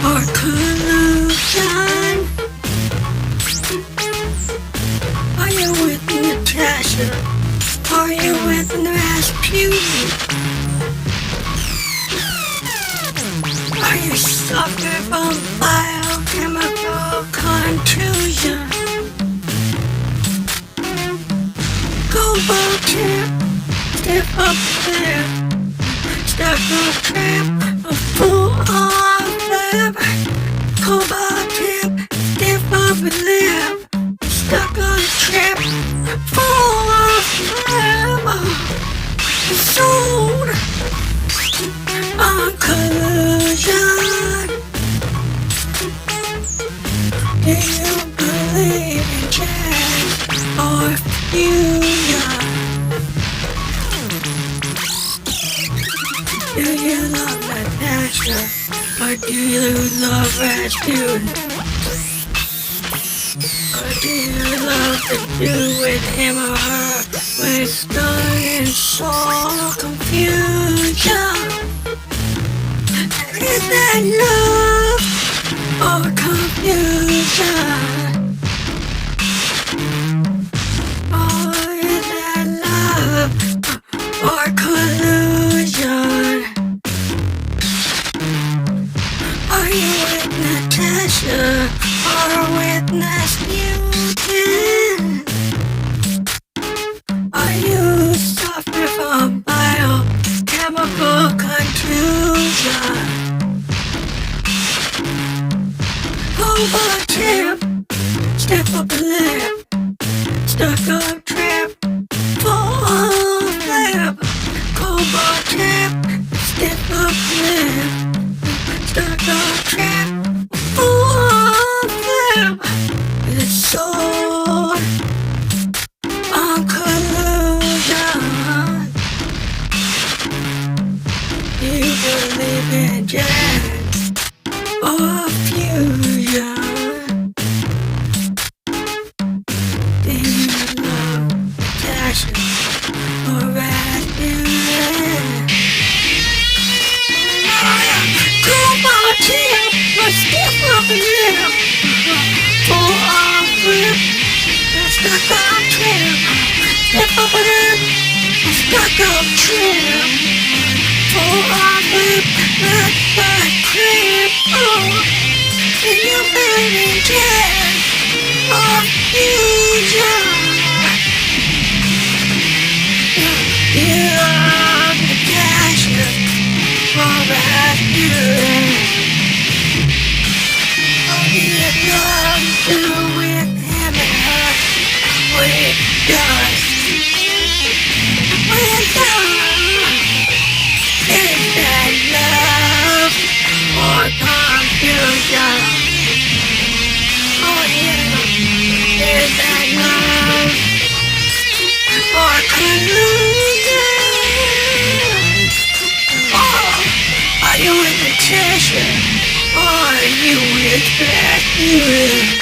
or collusion? Are you with Natasha? Are you with Rasputin? Are you suffering from biochemical contusion? Go boat trip, step up there, step up trip, a full on flip. Go boat trip, step up lip, stuck on a trip, full on flip. Sold on collusion. Do you believe in chance or fusion? Do you love Natasha or do you love Rasputin? Or do you love to do with him or her with stone and soul confusion? Is that love or confusion? Or is that love or collusion? Are you with Natasha or with Rasputin? Are you suffering from biochemical contusion? Over a tip, step up a lip, stuck up trip, full on flip. Cobalt tip, step up lip, stuck up trip, full on flip. It's so on collusion. You believe in jazz or fusion? Do you love passion or Rasputin? Cobalt tip, or step up a little, full on flip, stuck up trip, step up a little, stuck up trip, full on flip, not that crib. And you baby jazz or fusion? You love the passion for Rasputin. Oh, you love to with him and her with dust. With love, is that love or confusion? Oh yeah, is that love or collusion? Oh, are you with Natasha or are you with Rasputin?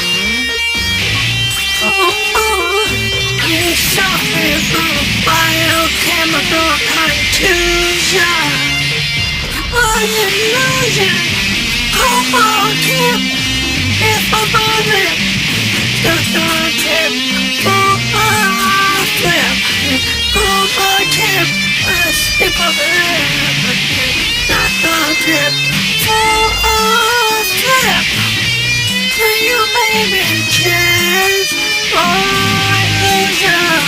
Are you suffering from biochemical contusion? Or illusion? Cobalt tip, if above it, stuck on tip, full on flip. Cobalt tip, step of it, stuck on tip, full on flip. Do you baby jazz or illusion?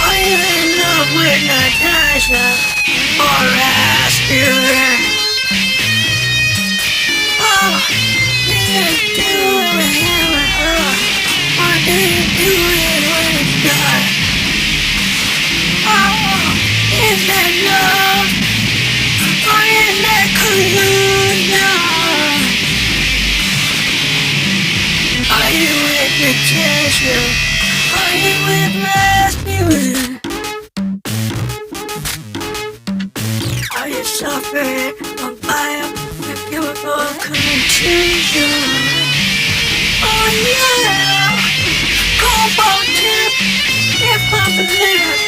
Are you in love with Natasha or Rasputin? Oh, do you do it with him or her? Or do you do it with God? Oh, is that love or is that collusion? Are you with Natasha? Are you with Rasputin? Are you suffering from biochemical contusion? Oh yeah, cobalt tip, if I'm a lip,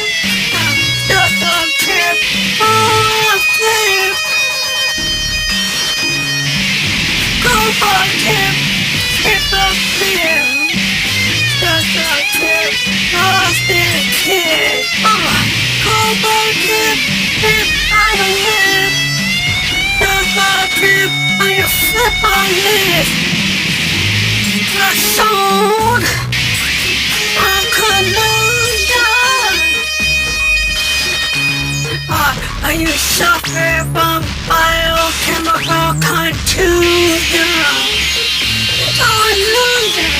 stuck on trip, oh flip. slip on this. The soul of collusion. Are you suffering from biochemical contusion? Collusion.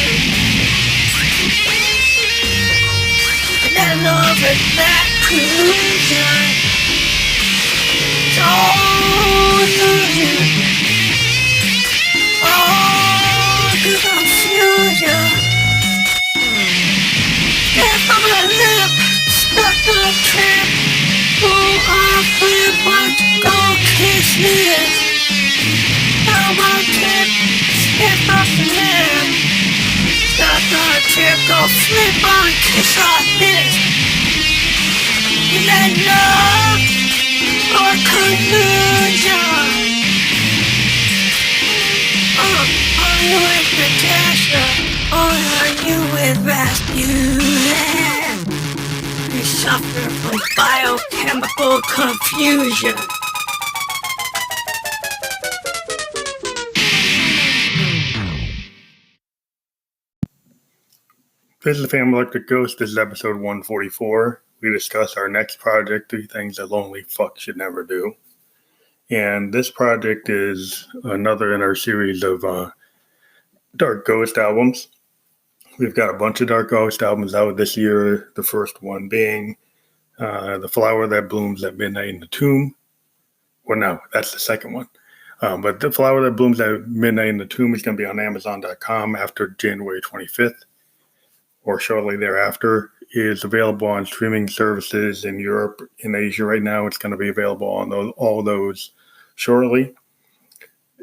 And love is that collusion. Collusion. Oh, the confusion. Step on my lip, stuck on a trip. Oh, I'll flip, watch, go kiss this. Now my tip, step off the lip. Stuck on a trip, go flip on, kiss off this. Is that love or collusion? Are you with Natasha or are you with Rasputin? You suffer from biochemical confusion. This is the Family Electric Ghost. This is episode 144. We discuss our next project, 3 things a lonely fuck should never do. And this project is another in our series of Dark Ghost albums. We've got a bunch of Dark Ghost albums out this year. The first one being The Flower That Blooms at Midnight in the Tomb. Well, no, that's the second one. But The Flower That Blooms at Midnight in the Tomb is going to be on Amazon.com after January 25th. Or shortly thereafter. Is available on streaming services in Europe and Asia right now. It's going to be available on all those shortly.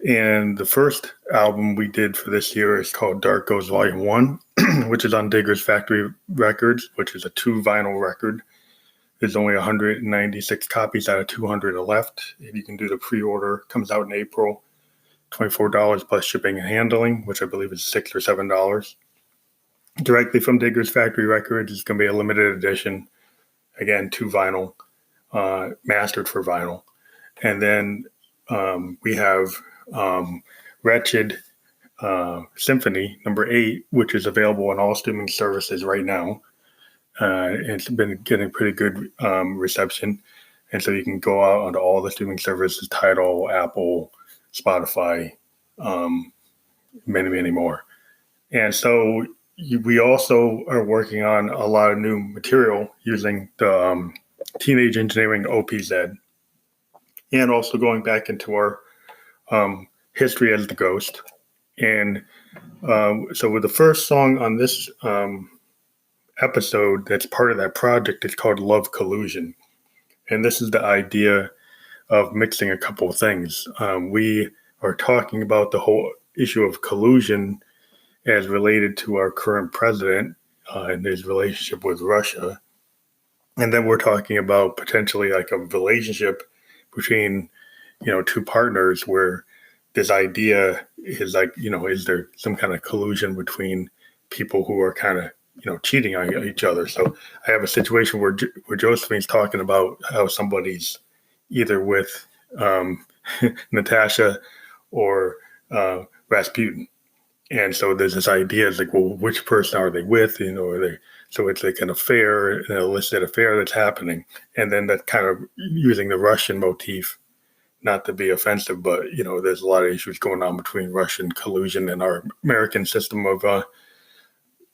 And the first album we did for this year is called Dark Ghost Volume 1, which is on Diggers Factory Records, which is a 2-vinyl record. There's only 196 copies out of 200 left. If you can do the pre-order, comes out in April. $24 plus shipping and handling, which I believe is $6 or $7. Directly from Diggers Factory Records. It's going to be a limited edition. Again, 2-vinyl, mastered for vinyl. And then we have Wretched Symphony, number 8, which is available on all streaming services right now. It's been getting pretty good reception. And so you can go out onto all the streaming services, Tidal, Apple, Spotify, many, many more. And so we also are working on a lot of new material using the Teenage Engineering OPZ, and also going back into our history as the Ghost. And so with the first song on this episode that's part of that project, it's called Love Collusion. And this is the idea of mixing a couple of things. We are talking about the whole issue of collusion as related to our current president and his relationship with Russia. And then we're talking about potentially like a relationship between, 2 partners where this idea is like, is there some kind of collusion between people who are kind of, cheating on each other? So I have a situation where Josephine's talking about how somebody's either with Natasha or Rasputin. And so there's this idea, it's like, well, which person are they with? So it's like an affair, an illicit affair that's happening. And then that kind of using the Russian motif, not to be offensive, but, there's a lot of issues going on between Russian collusion and our American system of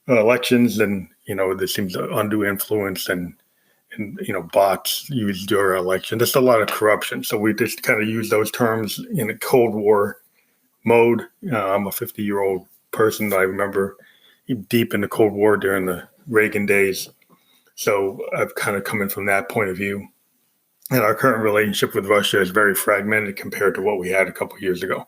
elections. And, there seems undue influence and bots used during election. There's a lot of corruption. So we just kind of use those terms in a Cold War mode. I'm a 50-year-old person. I remember deep in the Cold War during the Reagan days. So I've kind of come in from that point of view. And our current relationship with Russia is very fragmented compared to what we had a couple of years ago.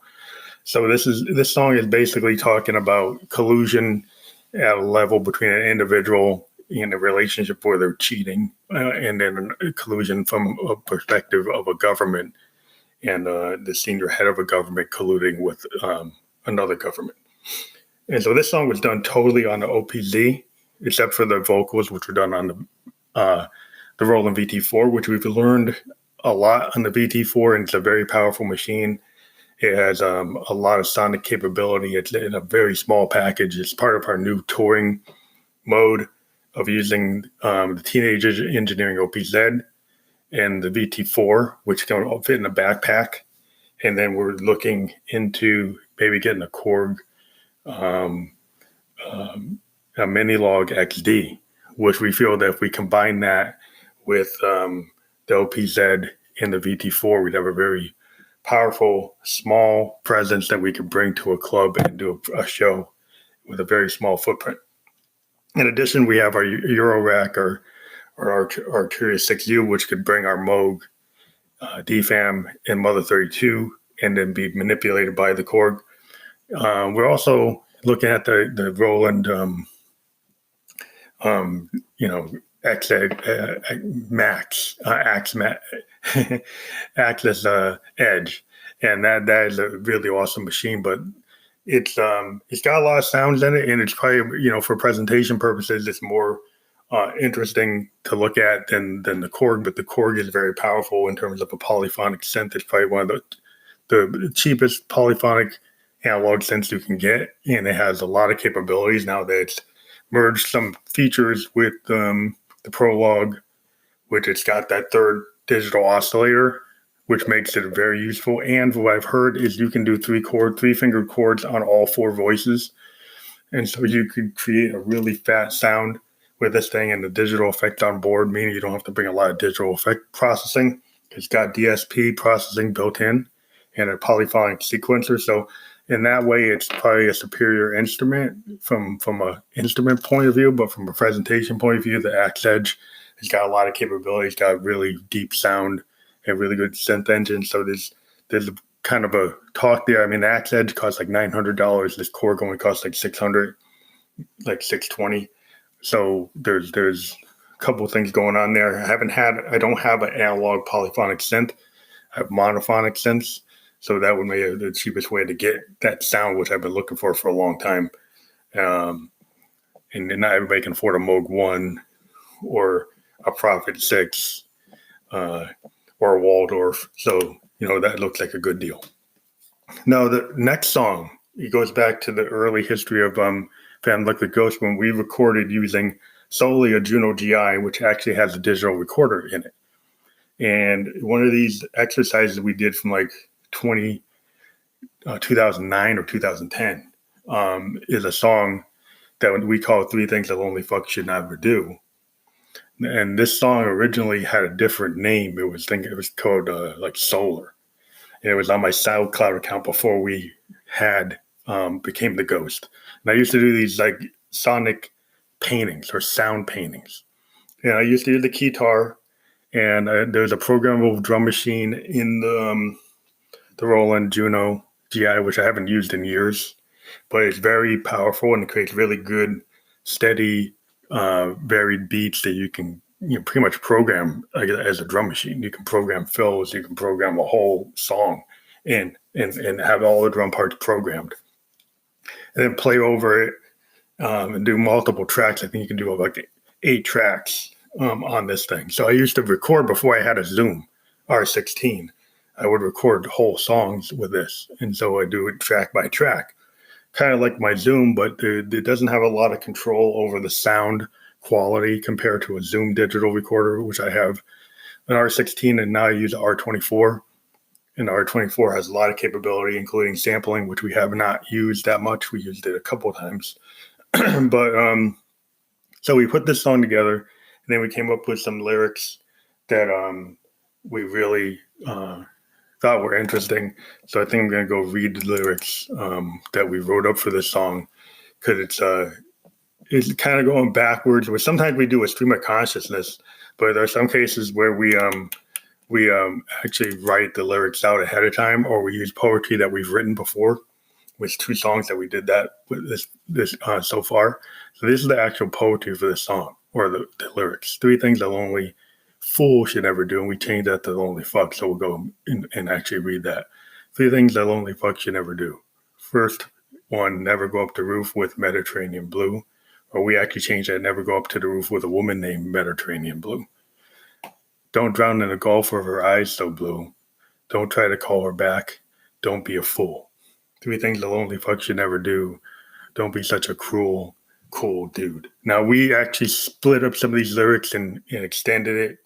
So this song is basically talking about collusion at a level between an individual and a relationship where they're cheating, and then collusion from a perspective of a government and the senior head of a government colluding with another government. And so this song was done totally on the OPZ, except for the vocals, which were done on the Roland VT4, which we've learned a lot on the VT4, and it's a very powerful machine. It has a lot of sonic capability. It's in a very small package. It's part of our new touring mode of using the Teenage Engineering OPZ and the VT4, which can all fit in a backpack. And then we're looking into maybe getting a Korg a Minilog XD, which we feel that if we combine that with the OPZ and the VT4, we'd have a very powerful, small presence that we could bring to a club and do a show with a very small footprint. In addition, we have our Eurorack or our Arturia 6U, which could bring our Moog DFAM and Mother 32 and then be manipulated by the Korg. We're also looking at the Roland, Max, Axis Edge, and that is a really awesome machine. But it's got a lot of sounds in it, and it's probably for presentation purposes, it's more interesting to look at than the Korg. But the Korg is very powerful in terms of a polyphonic synth. It's probably one of the cheapest polyphonic analog synths you can get, and it has a lot of capabilities now that it's merged some features with the Prologue, which it's got that third digital oscillator, which makes it very useful. And what I've heard is you can do three-fingered chords on all four voices. And so you could create a really fast sound with this thing and the digital effect on board, meaning you don't have to bring a lot of digital effect processing. It's got DSP processing built in and a polyphonic sequencer. So in that way, it's probably a superior instrument from an instrument point of view, but from a presentation point of view, the Axe Edge has got a lot of capabilities, got a really deep sound, and really good synth engine. So there's a kind of a talk there. I mean, the Axe Edge costs like $900. This Korg only costs like $600, like $620. So there's a couple of things going on there. I don't have an analog polyphonic synth. I have monophonic synths. So that would be the cheapest way to get that sound, which I've been looking for a long time. And not everybody can afford a Moog 1 or a Prophet 6 or a Waldorf. So, that looks like a good deal. Now, the next song, it goes back to the early history of Phantom Liquid Ghost when we recorded using solely a Juno GI, which actually has a digital recorder in it. And one of these exercises we did from like 2009 or 2010 is a song that we call Three Things a Lonely Fuck Should Never Do. And this song originally had a different name. It was called like Solar. And it was on my SoundCloud account before we had became the Ghost. And I used to do these like sonic paintings or sound paintings. And I used to use the guitar, and there's a programmable drum machine in the Roland Juno GI, which I haven't used in years, but it's very powerful and it creates really good, steady, varied beats that you can pretty much program as a drum machine. You can program fills, you can program a whole song and have all the drum parts programmed. And then play over it and do multiple tracks. I think you can do like 8 tracks on this thing. So I used to record before I had a Zoom R16. I would record whole songs with this. And so I do it track by track, kind of like my Zoom, but it doesn't have a lot of control over the sound quality compared to a Zoom digital recorder, which I have an R16 and now I use an R24. And the R24 has a lot of capability, including sampling, which we have not used that much. We used it a couple of times. But so we put this song together, and then we came up with some lyrics that we really thought were interesting. So I think I'm going to go read the lyrics that we wrote up for this song, because it's kind of going backwards. Where sometimes we do a stream of consciousness, but there are some cases where we actually write the lyrics out ahead of time, or we use poetry that we've written before. With 2 songs that we did that with this so far. So this is the actual poetry for this song, or the lyrics. 3 things a lonely fool should never do, and we changed that to lonely fuck. So we'll go and actually read that. 3 things a lonely fuck should never do. First one, never go up the roof with Mediterranean blue. Or we actually changed that, never go up to the roof with a woman named Mediterranean blue. Don't drown in the gulf of her eyes so blue. Don't try to call her back. don't be a fool. 3 things a lonely fuck should never do. Don't be such a cruel, cool dude. Now, we actually split up some of these lyrics and extended it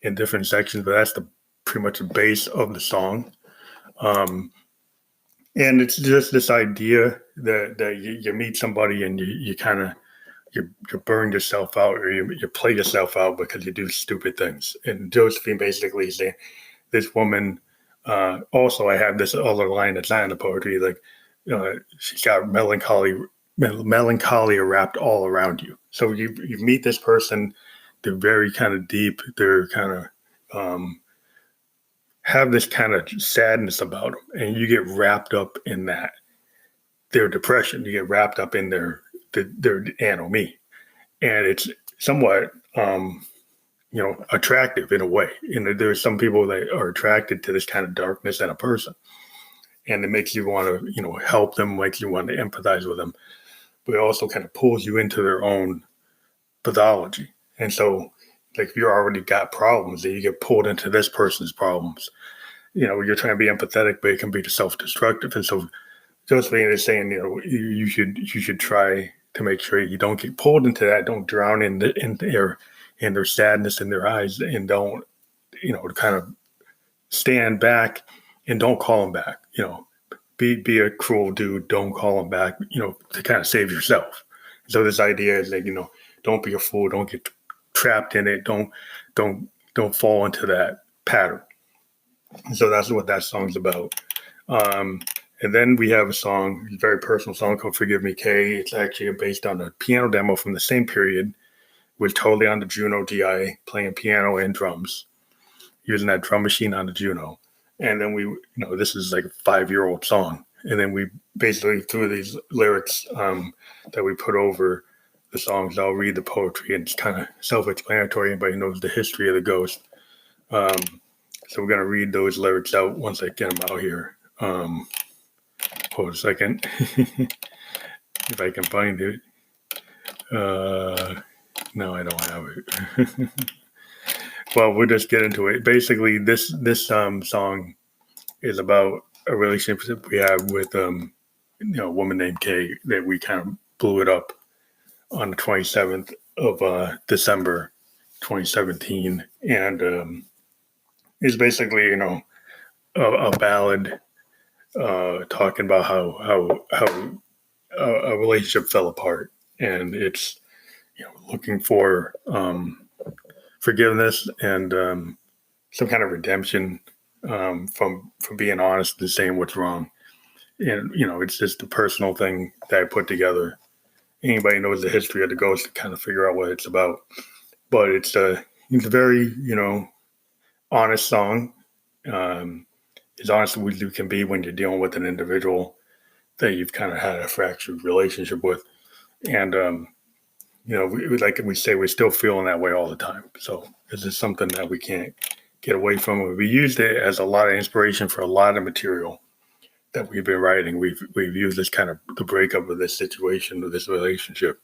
in different sections, but that's pretty much the base of the song. And it's just this idea that you meet somebody and you kind of you burn yourself out, or you play yourself out because you do stupid things. And Josephine basically saying, this woman, also I have this other line that's not in the poetry, like she's got melancholy wrapped all around you. So you meet this person, they're very kind of deep, they're kind of have this kind of sadness about them, and you get wrapped up in their depression, you get wrapped up in their anomie, and it's somewhat attractive in a way. And there's some people that are attracted to this kind of darkness in a person, and it makes you want to help them, makes you want to empathize with them, but it also kind of pulls you into their own pathology. And so, like, if you're already got problems, then you get pulled into this person's problems. You're trying to be empathetic, but it can be self-destructive. And so Josephine is saying, you should try to make sure you don't get pulled into that. Don't drown in their sadness in their eyes, and don't, kind of stand back and don't call them back. Be a cruel dude. Don't call them back. To kind of save yourself. So this idea is like, don't be a fool. Don't get trapped in it. Don't fall into that pattern. So that's what that song's about. And then we have a song, a very personal song called Forgive Me, Kay. It's actually based on a piano demo from the same period, with totally on the Juno DI, playing piano and drums, using that drum machine on the Juno. And then we, this is like a 5-year-old song. And then we basically, through these lyrics that we put over the songs, I'll read the poetry, and it's kind of self-explanatory. Anybody knows the history of the ghost. So we're going to read those lyrics out once I get them out here. Hold a second. If I can find it. No, I don't have it. Well, we'll just get into it. Basically, this song is about a relationship we have with a woman named Kay, that we kind of blew it up on the 27th of December 2017, and it's basically a ballad talking about how a relationship fell apart, and it's looking for forgiveness and some kind of redemption from being honest and saying what's wrong. And it's just a personal thing that I put together. Anybody knows the history of the ghost to kind of figure out what it's about, but it's a very honest song. As honest as you can be when you're dealing with an individual that you've kind of had a fractured relationship with. And, like we say, we're still feeling that way all the time. So this is something that we can't get away from. We used it as a lot of inspiration for a lot of material that we've been writing. We've used this kind of the breakup of this situation, of this relationship.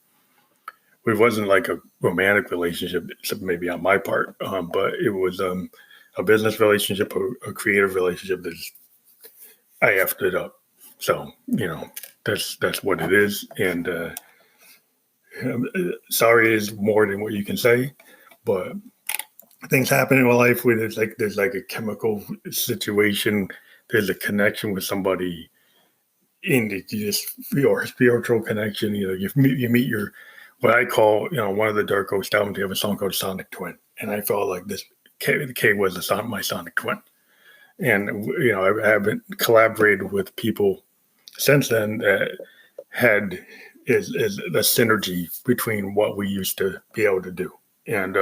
It wasn't like a romantic relationship, except maybe on my part, but it was a business relationship, a creative relationship that I effed it up. So, that's what it is. And sorry is more than what you can say, but things happen in my life where there's like a chemical situation, there's a connection with somebody, and you just feel a spiritual connection. You meet your, what I call, one of the Dark Ghost albums, they have a song called Sonic Twin, and I felt like this Kay was my Sonic Twin. And I haven't collaborated with people since then that is the synergy between what we used to be able to do. And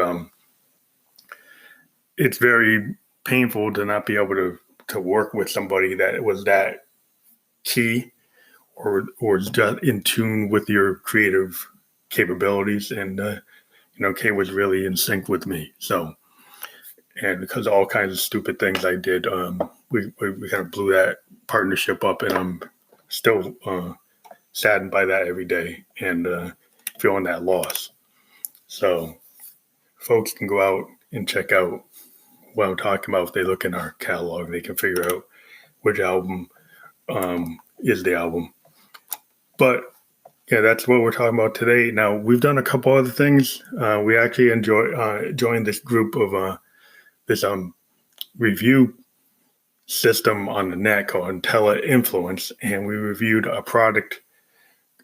it's very painful to not be able to work with somebody that was that key or just in tune with your creative capabilities. And Kay was really in sync with me. So, and because of all kinds of stupid things I did, we kind of blew that partnership up, and I'm still saddened by that every day, and feeling that loss. So folks can go out and check out what I'm talking about. If they look in our catalog, they can figure out which album is the album. But yeah, that's what we're talking about today. Now, we've done a couple other things. We actually joined this group of this review system on the net called IntelliInfluence, and we reviewed a product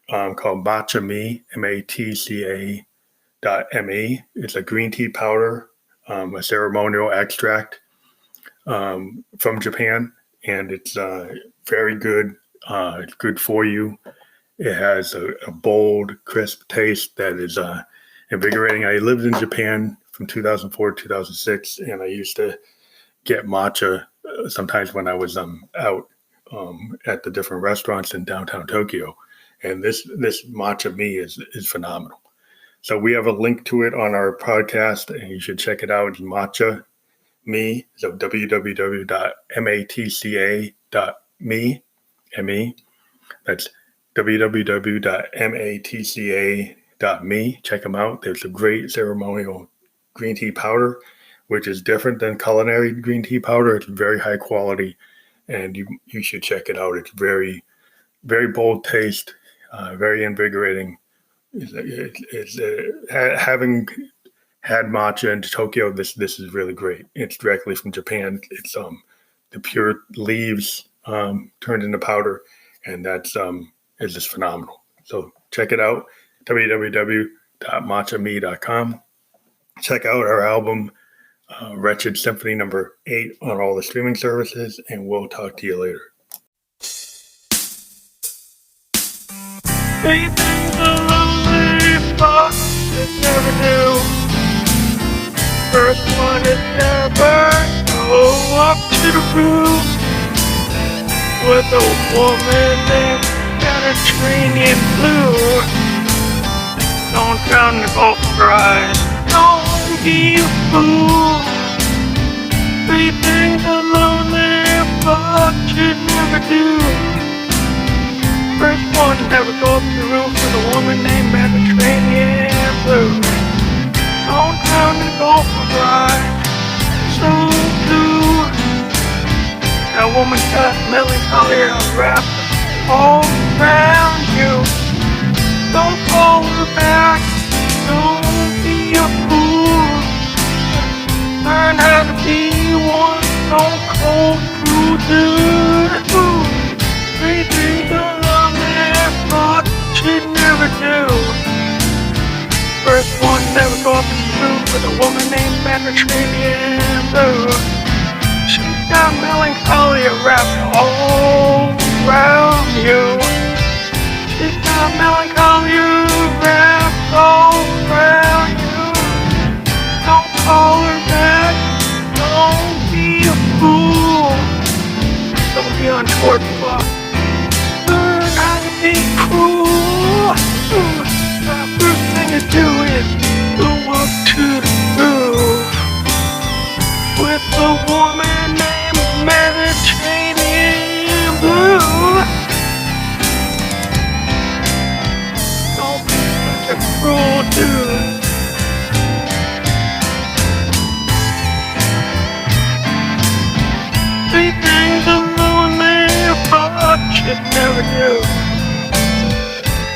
called Matcha.me, MATCA.me. It's a green tea powder, a ceremonial extract from Japan, and it's very good. It's good for you. It has a bold, crisp taste that is invigorating. I lived in Japan from 2004 to 2006, and I used to get matcha sometimes when I was out at the different restaurants in downtown Tokyo. And this Matcha.me is phenomenal. So we have a link to it on our podcast, and you should check it out. It's Matcha.me, so www.matca.me, M-E. That's www.matca.me. Check them out. There's a great ceremonial green tea powder, which is different than culinary green tea powder. It's very high quality, and you should check it out. It's very, very bold taste, very invigorating. Having had matcha in Tokyo, this is really great. It's directly from Japan. It's the pure leaves turned into powder, and that's is just phenomenal. So check it out, www.matchame.com. Check out our album, Wretched Symphony number 8 on all the streaming services, and we'll talk to you later. Anything the lonely fox that never knew. First one is never go up to the roof with a woman named Mediterranean blue. Don't drown the Gulf of her eyes. Don't be a fool. Anything the lonely fox should never do. First one never go up the roof with a woman named Mediterranean blue. Don't drown in the Gulf of her eyes, so blue. That woman's got melancholy wrapped all around you. Don't call her back, don't be a fool. Learn how to be one, don't cold blue dude. Three things thought she'd never do. First one never go up to the roof with a woman named Mediterranean blue. She's got melancholy wrapped all around you. She's got melancholy wrapped all around you. Don't call her back, don't be a fool. Don't be untoward, fuck. Be cruel. The first thing to do is go up to the roof with a woman named Mediterranean blue. Don't be such a cruel dude. Three things a lonely fuck should never do.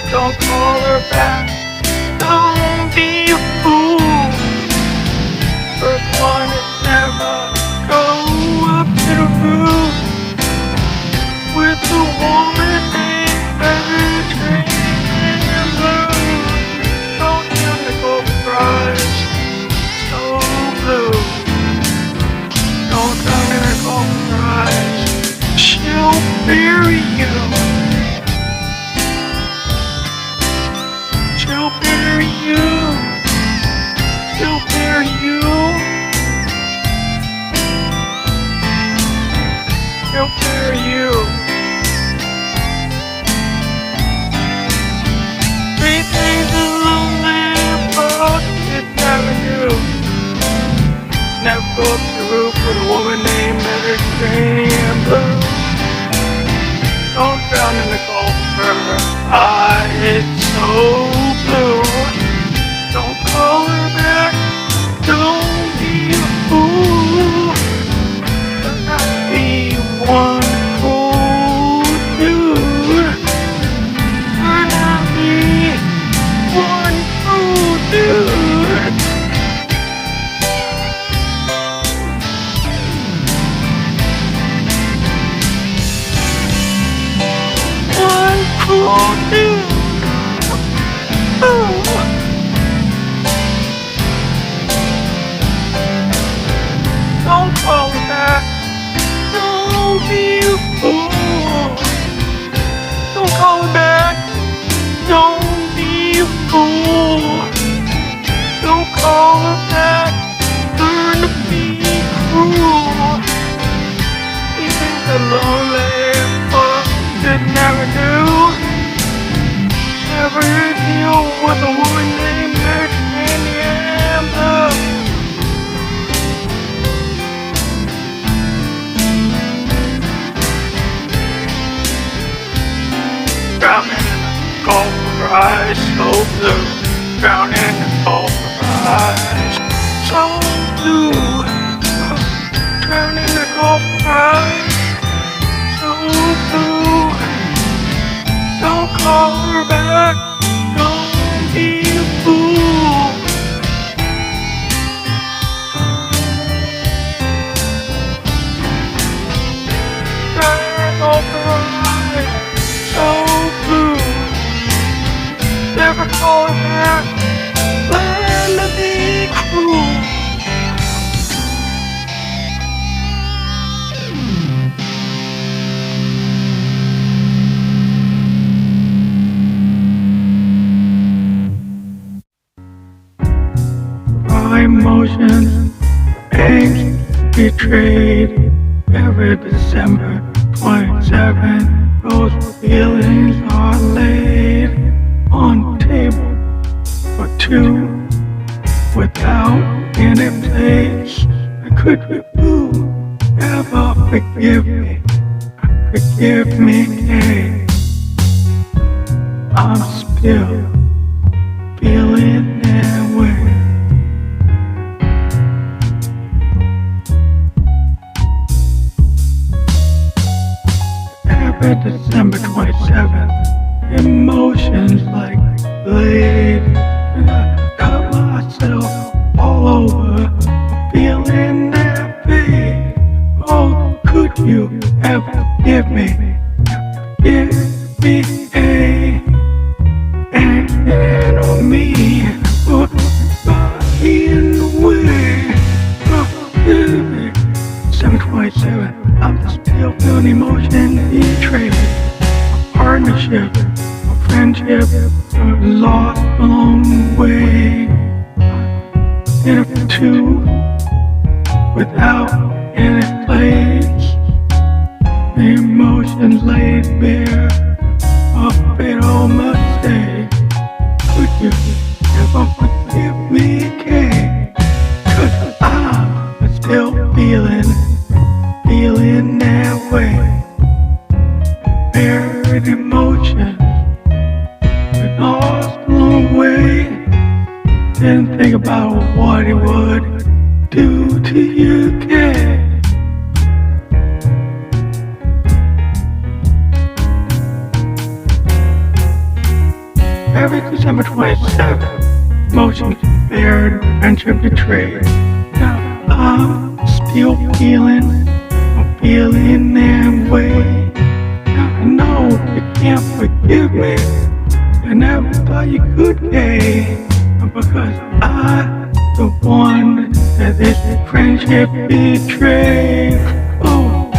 Don't call her back, don't be a fool. First one is never go up to the roof with a woman named Mediterranean blue. Don't tell the Gulf of her eyes, so blue. Don't tell the Gulf of her eyes, she'll bury you. Don't call her back. Don't be a fool. Don't call her back. Don't be a fool. Don't call her back. Learn to be cruel. Even the lonely fuck should never do. Never deal with a woman named Mary Amber. Drowning in the Gulf of her eyes, so blue. Drowning in the Gulf of her eyes, so blue. Drowning in the Gulf of her eyes, so blue. Don't call her back. Don't be a fool. Drowning in the Gulf of her eyes, so blue. Never call her back. Learn to be cruel. My emotions, angst, betrayed. Every December 27, those feelings are laid on table for two, without any place. Could you ever forgive me? Forgive me, hey. I'm still feeling that way. Every December 27th, emotions like blade, and I cut myself all over, feeling that pain. Oh, could you ever give me, hey, and on me, or in the way, give me. 727, I'm still feeling emotion betrayed. A partnership, a friendship, lost along the way. In a two, without any place. The emotions laid bare, a fatal mistake. Could you ever forgive me, Kay? 'Cause I'm still feeling that way. Buried emotions, been lost along the way. Didn't think about what it would do to you, kid. Every December 27th, emotions buried, friendship betrayed. Now I'm still feeling that way. Now I know you can't forgive me. I never thought you could, Kay, because I'm the one that this friendship betrayed. Oh,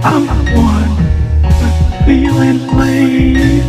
I'm the one that's feeling laid